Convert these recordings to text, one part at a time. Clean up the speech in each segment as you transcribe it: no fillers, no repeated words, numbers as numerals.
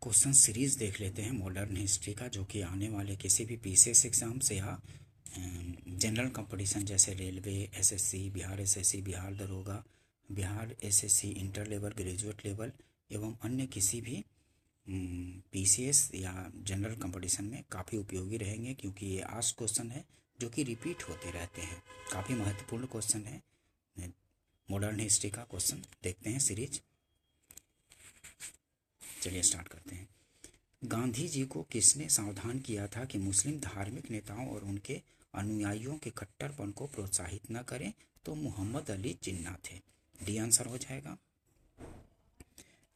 Question series देख लेते हैं मॉडर्न हिस्ट्री का, जो कि आने वाले किसी भी पीसीएस एग्जाम से या जनरल कंपटीशन जैसे railway, SSC, Bihar SSC, Bihar दरोगा, Bihar SSC inter level, graduate level एवं अन्य किसी भी पीसीएस या जनरल कंपटीशन में काफ़ी उपयोगी रहेंगे, क्योंकि ये आस्क क्वेश्चन है जो कि रिपीट होते रहते हैं। काफ़ी महत्वपूर्ण क्वेश्चन है। मॉडर्न हिस्ट्री का क्वेश्चन देखते हैं सीरीज। चलिए स्टार्ट करते हैं। गांधी जी को किसने सावधान किया था कि मुस्लिम धार्मिक नेताओं और उनके अनुयायियों के कट्टरपन को प्रोत्साहित न करें? तो मोहम्मद अली जिन्ना थे। डी आंसर हो जाएगा।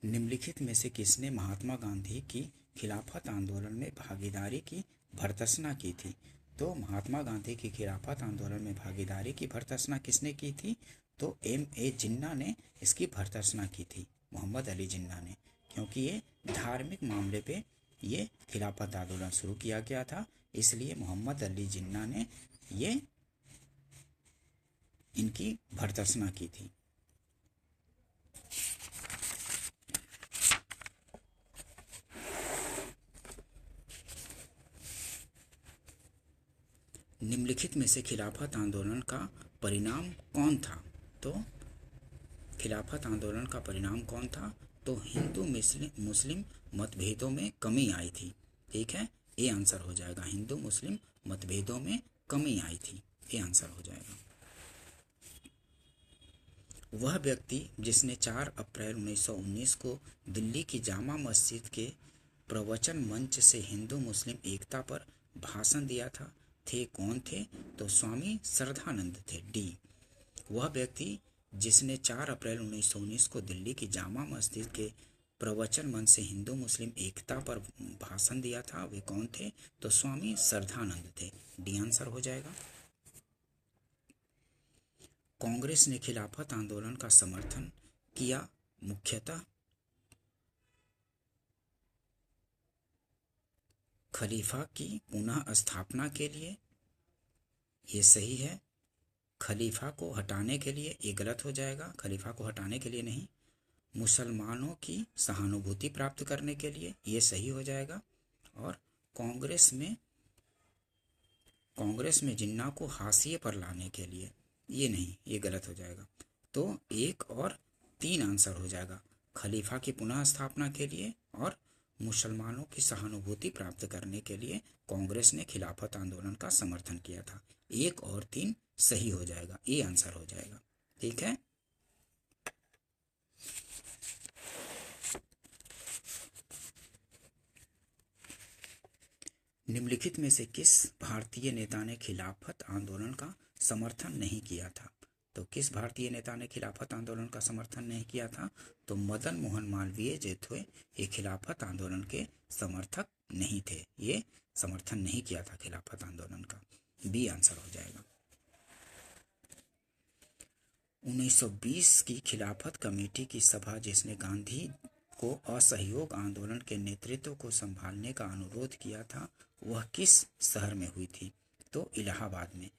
निम्नलिखित में से किसने महात्मा गांधी की खिलाफत आंदोलन में भागीदारी की भर्त्सना की थी? तो महात्मा गांधी की खिलाफत आंदोलन में भागीदारी की भर्त्सना किसने की थी? तो M.A. जिन्ना ने इसकी भर्त्सना की थी, मोहम्मद अली जिन्ना ने, क्योंकि ये धार्मिक मामले पे ये खिलाफत आंदोलन शुरू किया गया था, इसलिए मोहम्मद अली जिन्ना ने ये इनकी भर्त्सना की थी। निम्नलिखित में से खिलाफत आंदोलन का परिणाम कौन था? तो खिलाफत आंदोलन का परिणाम कौन था? तो हिंदू मुस्लिम मतभेदों में कमी आई थी। ठीक है, ये आंसर हो जाएगा। हिंदू मुस्लिम मतभेदों में कमी आई थी, ये आंसर हो जाएगा। वह व्यक्ति जिसने 4 अप्रैल 1919 को दिल्ली की जामा मस्जिद के प्रवचन मंच से हिंदू मुस्लिम एकता पर भाषण दिया था, थे कौन थे? तो स्वामी श्रद्धानंद थे। डी। वह व्यक्ति जिसने 4 अप्रैल 1919 को दिल्ली की जामा मस्जिद के प्रवचन मंच से हिंदू मुस्लिम एकता पर भाषण दिया था, वे कौन थे? तो स्वामी श्रद्धानंद थे। डी आंसर हो जाएगा। कांग्रेस ने खिलाफत आंदोलन का समर्थन किया मुख्यतः खलीफा की पुनः स्थापना के लिए, ये सही है। खलीफा को हटाने के लिए, ये गलत हो जाएगा। खलीफा को हटाने के लिए नहीं, मुसलमानों की सहानुभूति प्राप्त करने के लिए, ये सही हो जाएगा। और कांग्रेस में जिन्ना को हाशिए पर लाने के लिए, ये नहीं, ये गलत हो जाएगा। तो 1 और 3 आंसर हो जाएगा। खलीफा की पुनः स्थापना के लिए और मुसलमानों की सहानुभूति प्राप्त करने के लिए कांग्रेस ने खिलाफत आंदोलन का समर्थन किया था। 1 और 3 सही हो जाएगा, ये आंसर हो जाएगा। ठीक है। निम्नलिखित में से किस भारतीय नेता ने खिलाफत आंदोलन का समर्थन नहीं किया था? तो किस भारतीय नेता ने खिलाफत आंदोलन का समर्थन नहीं किया था? तो मदन मोहन मालवीय जो थे, ये खिलाफत आंदोलन के समर्थक नहीं थे, ये समर्थन नहीं किया था खिलाफत आंदोलन का। बी आंसर हो जाएगा। 1920 की खिलाफत कमेटी की सभा जिसने गांधी को असहयोग आंदोलन के नेतृत्व को संभालने का अनुरोध किया था, वह किस शहर में हुई थी? तो इलाहाबाद में।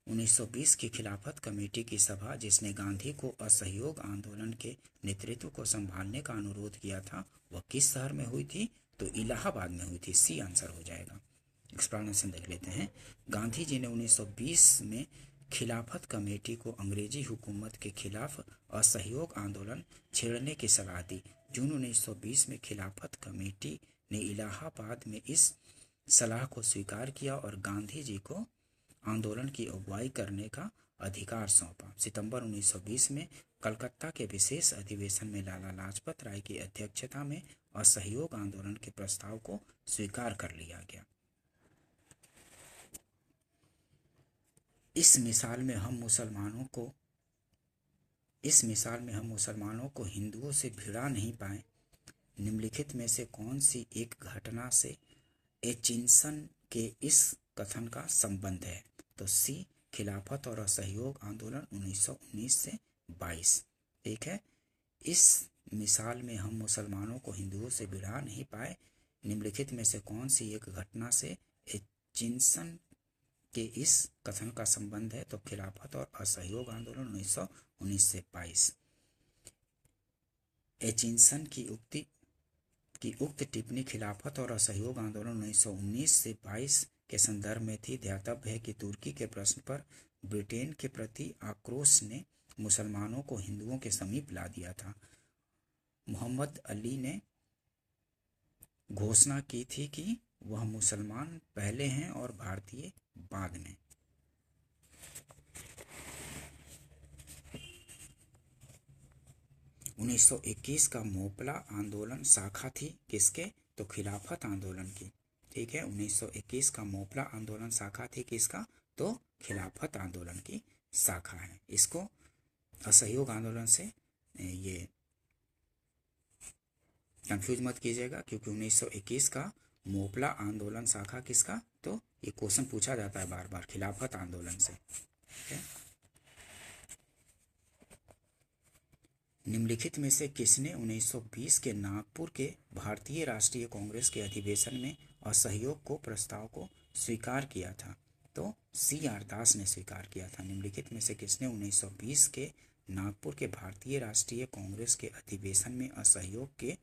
1920 की खिलाफत कमेटी की सभा जिसने गांधी को असहयोग आंदोलन के नेतृत्व को संभालने का अनुरोध किया था, वह किस शहर में हुई थी? तो इलाहाबाद में हुई थी। सी आंसर हो जाएगा। एक्सप्लेनेशन देख लेते हैं। गांधी जी ने 1920 में खिलाफत कमेटी को अंग्रेजी हुकूमत के खिलाफ असहयोग आंदोलन छेड़ने की सलाह दी। जून 1920 में खिलाफत कमेटी ने इलाहाबाद में इस सलाह को स्वीकार किया और गांधी जी को आंदोलन की अगुवाई करने का अधिकार सौंपा। सितंबर 1920 में कलकत्ता के विशेष अधिवेशन में लाला लाजपत राय की अध्यक्षता में असहयोग आंदोलन के प्रस्ताव को स्वीकार कर लिया गया। इस मिसाल में हम मुसलमानों को हिंदुओं से भिड़ा नहीं पाए। निम्नलिखित में से कौन सी एक घटना से एचिंसन के इस कथन का संबंध है? तो सी, खिलाफत और असहयोग आंदोलन 1919 से 22। ठीक है। इस मिसाल में हम मुसलमानों को हिंदुओं से भिड़ा नहीं पाए। निम्नलिखित में से कौन सी एक घटना से एचिंसन के इस कथन का संबंध है? तो खिलाफत और असहयोग आंदोलन 1919 से 22। एचिंसन की उक्ति कि उक्त टिप्पणी खिलाफत और असहयोग आंदोलन 1919 से 22 के संदर्भ में थी। ध्यातव्य है कि तुर्की के प्रश्न पर ब्रिटेन के प्रति आक्रोश ने मुसलमानों को हिंदुओं के समीप ला दिया था। मोहम्मद अली ने घोषणा की थी कि वह मुसलमान पहले हैं और भारतीय बाद में। उन्नीस सौ 21 का मोपला आंदोलन शाखा थी किसके? तो खिलाफत आंदोलन की। ठीक है, 1921 का मोपला आंदोलन शाखा थी किसका? तो खिलाफत आंदोलन की शाखा है। इसको असहयोग आंदोलन से ये कंफ्यूज मत कीजिएगा, क्योंकि 1921 का मोपला आंदोलन शाखा किसका? तो ये क्वेश्चन पूछा जाता है बार बार खिलाफत आंदोलन से। ठीक है, निम्नलिखित में से किसने 1920 के नागपुर के भारतीय राष्ट्रीय कांग्रेस के अधिवेशन में असहयोग को प्रस्ताव को स्वीकार किया था? तो CR दास ने स्वीकार किया था। निम्नलिखित में से किसने 1920 के नागपुर के भारतीय राष्ट्रीय कांग्रेस के अधिवेशन में असहयोग के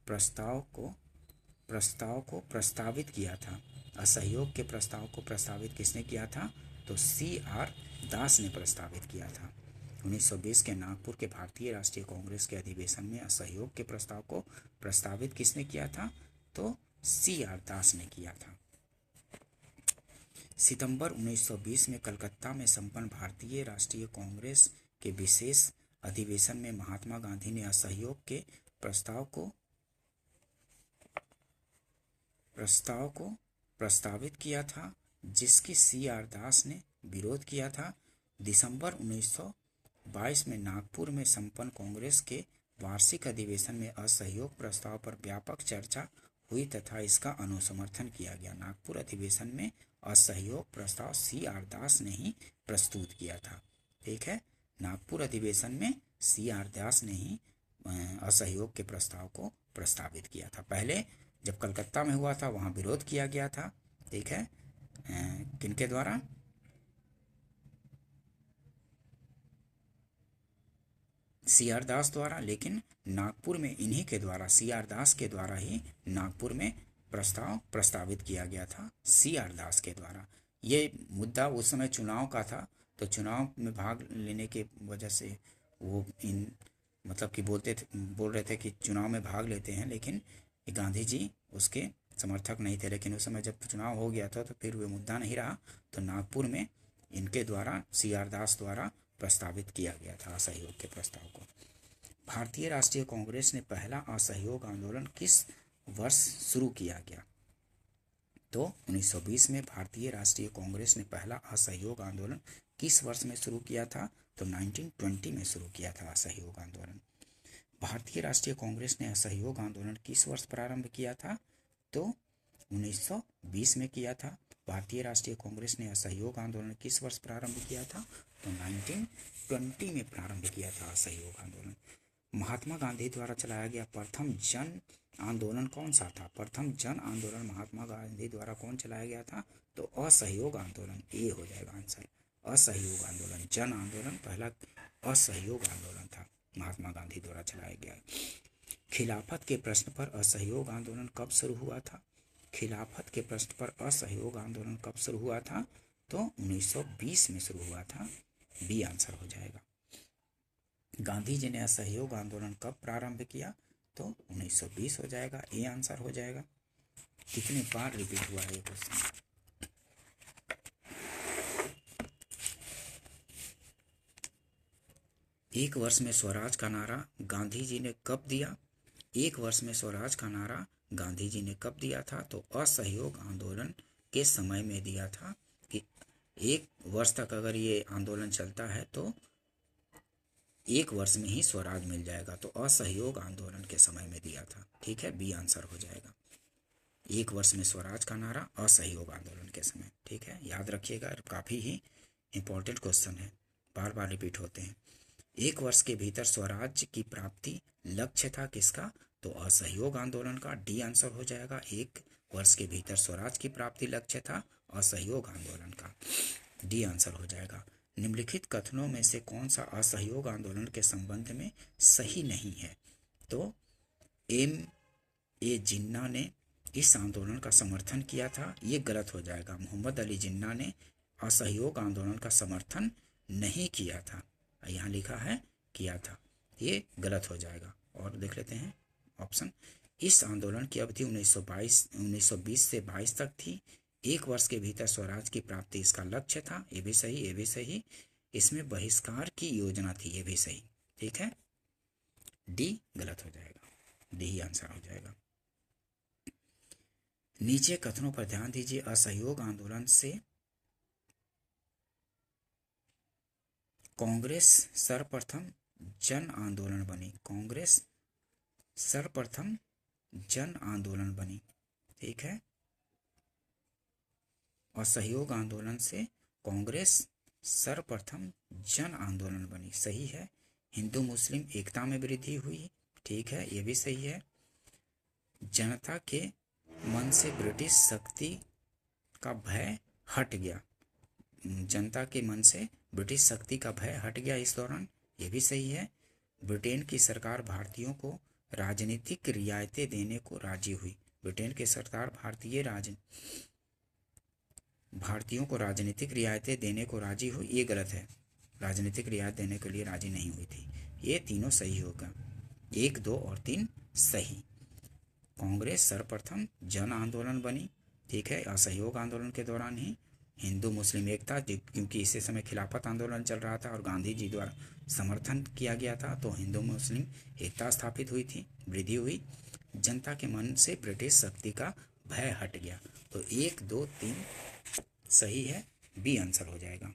प्रस्ताव को प्रस्तावित किया था? असहयोग के प्रस्ताव को प्रस्तावित किसने किया था? तो CR दास ने प्रस्तावित किया था। 1920 के नागपुर के भारतीय राष्ट्रीय कांग्रेस के अधिवेशन में असहयोग के प्रस्ताव को प्रस्तावित किसने किया था? तो CR दास ने किया था। सितंबर 1920 में कलकत्ता में संपन्न भारतीय राष्ट्रीय कांग्रेस के विशेष अधिवेशन में महात्मा गांधी ने असहयोग के प्रस्ताव को प्रस्तावित किया था, जिसकी CR दास ने विरोध किया था। दिसंबर 1922 में नागपुर में संपन्न कांग्रेस के वार्षिक अधिवेशन में असहयोग प्रस्ताव पर व्यापक चर्चा हुई तथा इसका अनुसमर्थन किया गया। नागपुर अधिवेशन में असहयोग प्रस्ताव CR दास ने ही प्रस्तुत किया था। ठीक है, नागपुर अधिवेशन में CR दास ने ही असहयोग के प्रस्ताव को प्रस्तावित किया था। पहले जब कलकत्ता में हुआ था वहाँ विरोध किया गया था। ठीक है, किनके द्वारा? CR दास द्वारा, लेकिन नागपुर में इन्हीं के द्वारा, CR दास के द्वारा ही नागपुर में प्रस्तावित किया गया था, CR दास के द्वारा। ये मुद्दा उस समय चुनाव का था, तो चुनाव में भाग लेने के वजह से वो मतलब कि बोल रहे थे कि चुनाव में भाग लेते हैं, लेकिन गांधी जी उसके समर्थक नहीं थे। लेकिन उस समय जब चुनाव हो गया था तो फिर वो मुद्दा नहीं रहा, तो नागपुर में इनके द्वारा, CR दास द्वारा प्रस्तावित किया गया था असहयोग के प्रस्ताव को। भारतीय राष्ट्रीय कांग्रेस ने पहला असहयोग आंदोलन किस वर्ष शुरू किया गया? तो 1920 में भारतीय राष्ट्रीय कांग्रेस ने पहला असहयोग आंदोलन किस वर्ष में शुरू किया था? तो 1920 में शुरू किया था असहयोग आंदोलन। भारतीय राष्ट्रीय कांग्रेस ने असहयोग आंदोलन किस वर्ष प्रारंभ किया था? तो 1920 में किया था। भारतीय राष्ट्रीय कांग्रेस ने असहयोग आंदोलन किस वर्ष प्रारंभ किया था? तो 1920 में प्रारंभ किया था असहयोग आंदोलन। महात्मा गांधी द्वारा चलाया गया प्रथम जन आंदोलन कौन सा था? प्रथम जन आंदोलन महात्मा गांधी द्वारा कौन चलाया गया था? तो असहयोग आंदोलन। ए हो जाएगा आंसर, असहयोग आंदोलन। जन आंदोलन पहला असहयोग आंदोलन था, महात्मा गांधी द्वारा चलाया गया। खिलाफत के प्रश्न पर असहयोग आंदोलन कब शुरू हुआ था? खिलाफत के प्रश्न पर असहयोग आंदोलन कब शुरू हुआ था? तो 1920 में शुरू हुआ था। बी आंसर हो जाएगा। गांधी जी ने असहयोग आंदोलन कब प्रारंभ किया? तो 1920 हो जाएगा। ए आंसर हो जाएगा। कितने बार रिपीट हुआ है ये क्वेश्चन? एक वर्ष में स्वराज का नारा गांधी जी ने कब दिया? एक वर्ष में स्वराज का नारा गांधी जी ने कब दिया था? तो असहयोग आंदोलन के समय में दिया था कि एक वर्ष तक अगर ये आंदोलन चलता है तो एक वर्ष में ही स्वराज मिल जाएगा। तो असहयोग आंदोलन के समय में दिया था। ठीक है, बी आंसर हो जाएगा। एक वर्ष में स्वराज का नारा असहयोग आंदोलन के समय। ठीक है, याद रखिएगा, काफ़ी ही इंपॉर्टेंट क्वेश्चन है, बार बार रिपीट होते हैं। एक वर्ष के भीतर स्वराज की प्राप्ति लक्ष्य था किसका? तो असहयोग आंदोलन का। डी आंसर हो जाएगा। एक वर्ष के भीतर स्वराज की प्राप्ति लक्ष्य था असहयोग आंदोलन का। डी आंसर हो जाएगा। निम्नलिखित कथनों में से कौन सा असहयोग आंदोलन के संबंध में सही नहीं है? तो ए जिन्ना ने इस आंदोलन का समर्थन किया था, ये गलत हो जाएगा। मोहम्मद अली जिन्ना ने असहयोग आंदोलन का समर्थन नहीं किया था, यहाँ लिखा है किया था, ये गलत हो जाएगा। और देख लेते हैं ऑप्शन। इस आंदोलन की अवधि 1920 से 22 तक थी। 1 वर्ष के भीतर स्वराज की प्राप्ति इसका लक्ष्य था, ये भी सही, ये भी सही। इसमें बहिष्कार की योजना थी, ये भी सही। ठीक है, डी गलत हो जाएगा, डी ही आंसर हो जाएगा। नीचे कथनों पर ध्यान दीजिए। असहयोग आंदोलन से कांग्रेस सर्वप्रथम जन आंदोलन बनी, कांग्रेस सर्वप्रथम जन आंदोलन बनी। ठीक है, असहयोग आंदोलन से कांग्रेस सर्वप्रथम जन आंदोलन बनी, सही है। हिंदू मुस्लिम एकता में वृद्धि हुई, ठीक है, ये भी सही है। जनता के मन से ब्रिटिश शक्ति का भय हट गया, जनता के मन से ब्रिटिश शक्ति का भय हट गया इस दौरान, ये भी सही है। ब्रिटेन की सरकार भारतीयों को राजनीतिक रियायतें देने को राजी हुई, ब्रिटेन की सरकार भारतीयों को राजनीतिक रियायतें देने को राजी हुई, ये गलत है, राजनीतिक रियायत देने के लिए राजी नहीं हुई थी। ये तीनों सही होगा, 1, 2 और 3 सही। कांग्रेस सर्वप्रथम जन आंदोलन बनी, ठीक है, असहयोग आंदोलन के दौरान ही। हिंदू मुस्लिम एकता, क्योंकि इसी समय खिलाफत आंदोलन चल रहा था और गांधी जी द्वारा समर्थन किया गया था, तो हिंदू मुस्लिम एकता स्थापित हुई थी, वृद्धि हुई। जनता के मन से ब्रिटिश शक्ति का भय हट गया, तो 1, 2, 3 सही है, बी आंसर हो जाएगा।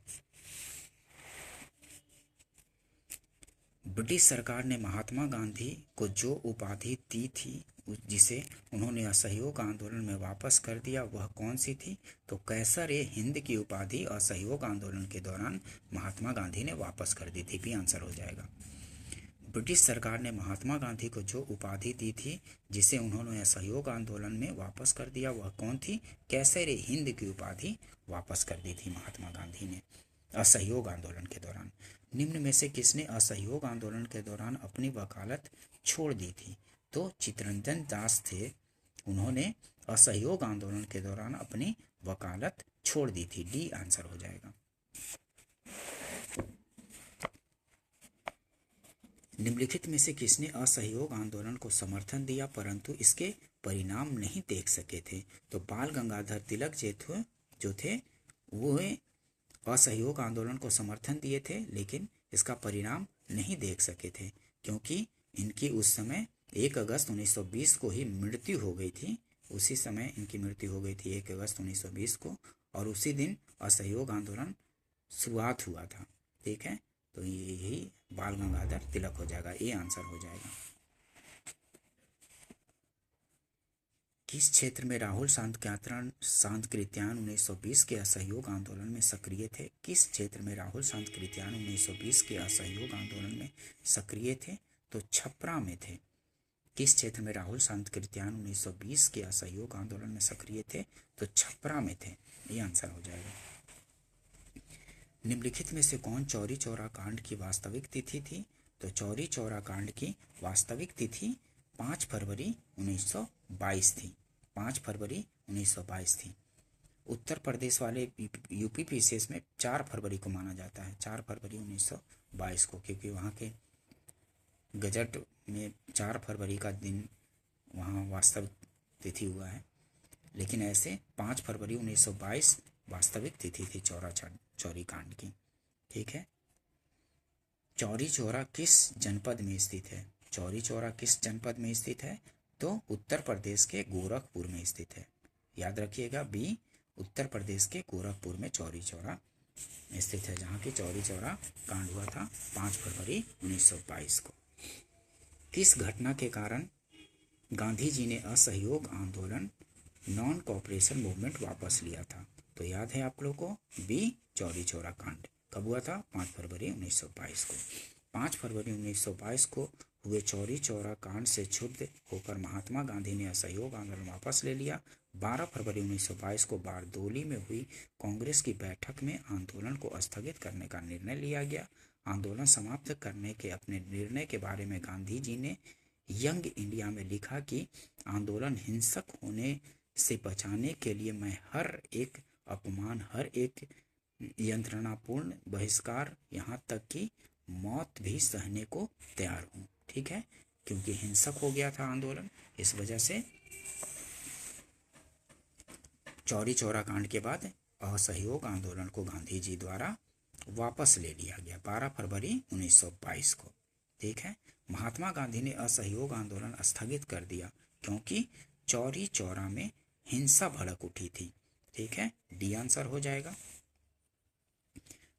ब्रिटिश सरकार ने महात्मा गांधी को जो उपाधि दी थी जिसे उन्होंने असहयोग आंदोलन में वापस कर दिया, वह कौन सी थी? तो कैसर-ए-हिंद की उपाधि असहयोग आंदोलन के दौरान महात्मा गांधी ने वापस कर दी थी, भी आंसर हो जाएगा। ब्रिटिश सरकार ने महात्मा गांधी को जो उपाधि दी थी जिसे उन्होंने असहयोग आंदोलन में वापस कर दिया, वह कौन थी? कैसर-ए-हिंद की उपाधि वापस कर दी थी महात्मा गांधी ने असहयोग आंदोलन के दौरान। निम्न में से किसने असहयोग आंदोलन के दौरान अपनी वकालत छोड़ दी थी? तो चित्तरंजन दास थे, उन्होंने असहयोग आंदोलन के दौरान अपनी वकालत छोड़ दी थी, डी आंसर हो जाएगा। निम्नलिखित में से किसने असहयोग आंदोलन को समर्थन दिया परंतु इसके परिणाम नहीं देख सके थे? तो बाल गंगाधर तिलक जो थे वो असहयोग आंदोलन को समर्थन दिए थे, लेकिन इसका परिणाम नहीं देख सके थे, क्योंकि इनकी उस समय 1 अगस्त 1920 को ही मृत्यु हो गई थी। उसी समय इनकी मृत्यु हो गई थी 1 अगस्त 1920 को, और उसी दिन असहयोग आंदोलन शुरुआत हुआ था। ठीक है, तो यही बाल गंगाधर तिलक हो जाएगा, ये आंसर हो जाएगा। किस क्षेत्र में राहुल शांतकृत्यान 1920 के असहयोग आंदोलन में सक्रिय थे? किस क्षेत्र में राहुल शांतकृत्यान 1920 के असहयोग आंदोलन में सक्रिय थे? तो छपरा में थे। किस क्षेत्र में राहुल शांतकृत्यान 1920 के असहयोग आंदोलन में सक्रिय थे? तो छपरा में थे, ये आंसर हो जाएगा। निम्नलिखित में से कौन चौरी चौरा कांड की वास्तविक तिथि थी? तो चौरी चौरा कांड की वास्तविक तिथि 5 फरवरी 1922 थी, 5 फरवरी 1922 थी। उत्तर प्रदेश वाले यूपी पीसीएस में 4 फरवरी को माना जाता है, 4 फरवरी 1922 को, क्योंकि वहाँ के गजट में 4 फरवरी का दिन वहाँ वास्तविक तिथि हुआ है, लेकिन ऐसे 5 फरवरी 1922 वास्तविक तिथि थी चौरी कांड की। ठीक है, चौरी चौरा किस जनपद में स्थित है? चौरी चौरा किस जनपद में स्थित है? तो उत्तर प्रदेश के गोरखपुर में स्थित है, याद रखिएगा, बी उत्तर प्रदेश के गोरखपुर में चौरी चौरा स्थित है, जहाँ की चौरी चौरा कांड हुआ था 5 फरवरी 1922 को। किस घटना के कारण गांधी जी ने असहयोग आंदोलन नॉन कोऑपरेशन मूवमेंट वापस लिया था? तो याद है आप लोगों को, बी चौरी चौरा कांड कब हुआ था? 5 फरवरी 1922 को। 5 फरवरी 1922 को हुए चौरी चौरा कांड से क्षुब्ध होकर महात्मा गांधी ने असहयोग आंदोलन वापस ले लिया। 12 फरवरी 1922 को बारदोली में हुई कांग्रेस की बैठक में आंदोलन को स्थगित करने का निर्णय लिया गया। आंदोलन समाप्त करने के अपने निर्णय के बारे में गांधी जी ने यंग इंडिया में लिखा कि आंदोलन हिंसक होने से बचाने के लिए मैं हर एक अपमान, हर एक यंत्रणापूर्ण बहिष्कार, यहाँ तक कि मौत भी सहने को तैयार हूँ। ठीक है, क्योंकि हिंसक हो गया था आंदोलन, इस वजह से चौरी चौरा कांड के बाद असहयोग आंदोलन को गांधी जी द्वारा वापस ले लिया गया 12 फरवरी 1922 को। ठीक है, महात्मा गांधी ने असहयोग आंदोलन स्थगित कर दिया क्योंकि चौरी चौरा में हिंसा भड़क उठी थी। ठीक है, डी आंसर हो जाएगा।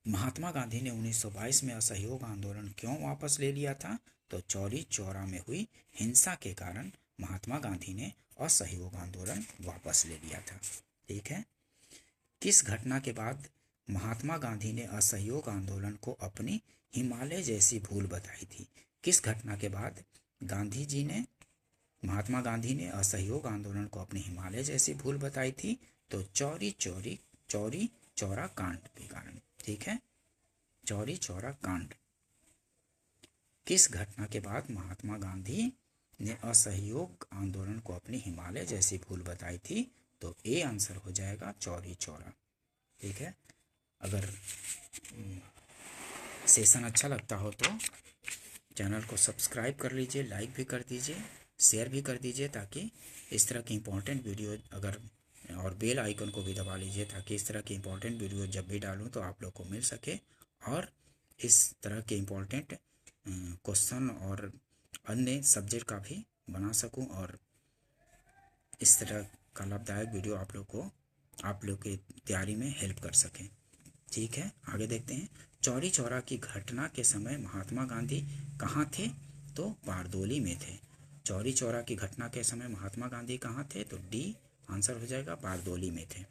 महात्मा गांधी ने 1922 में असहयोग आंदोलन क्यों वापस ले लिया था? तो चौरी चौरा में हुई हिंसा के कारण महात्मा गांधी ने असहयोग आंदोलन वापस ले लिया था। ठीक है, किस घटना के बाद महात्मा गांधी ने असहयोग आंदोलन को अपनी हिमालय जैसी भूल बताई थी? किस घटना के बाद महात्मा गांधी ने असहयोग आंदोलन को अपनी हिमालय जैसी भूल बताई थी? तो चौरी चौरा कांड के कारण। ठीक है, चौरी चौरा कांड। किस घटना के बाद महात्मा गांधी ने असहयोग आंदोलन को अपनी हिमालय जैसी भूल बताई थी? तो ए आंसर हो जाएगा चौरी चौरा। ठीक है, अगर सेशन अच्छा लगता हो तो चैनल को सब्सक्राइब कर लीजिए, लाइक भी कर दीजिए, शेयर भी कर दीजिए, ताकि इस तरह की इम्पोर्टेंट वीडियो और बेल आइकन को भी दबा लीजिए ताकि इस तरह की इम्पोर्टेंट वीडियो जब भी डालूं तो आप लोग को मिल सके और इस तरह के इम्पोर्टेंट क्वेश्चन और अन्य सब्जेक्ट का भी बना सकूं और इस तरह का लाभदायक वीडियो आप लोग की तैयारी में हेल्प कर सकें। ठीक है, आगे देखते हैं। चौरी चौरा की घटना के समय महात्मा गांधी कहाँ थे? तो बारदोली में थे। चौरी चौरा की घटना के समय महात्मा गांधी कहाँ थे? तो डी आंसर हो जाएगा, बारदोली में थे।